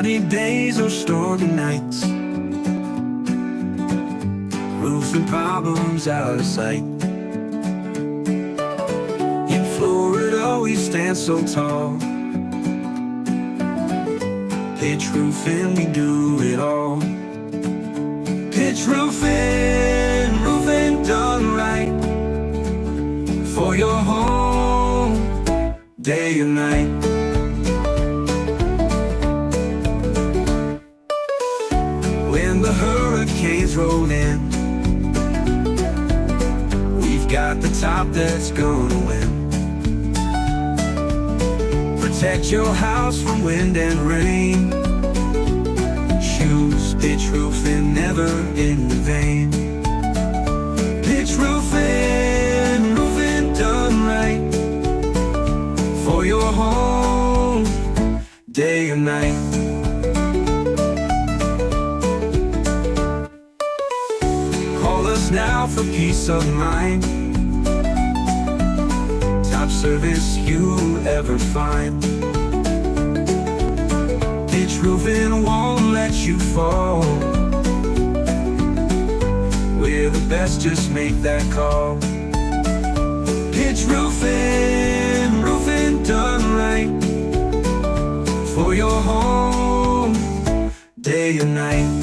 Sunny days or stormy nights, roofing problems out of sight. In Florida we stand so tall, pitch roofing, we do it all. Pitch roofing, roofing done right, for your home, day and night. When the hurricanes roll in, we've got the top that's gonna win. Protect your house from wind and rain. Choose pitch roofing, never in vain. Pitch roofing, roofing done right, for your home, day and night. Call us now for peace of mind, top service you'll ever find. Pitch roofing won't let you fall. We're the best, just make that call. Pitch roofing, roofing done right, for your home, day and night.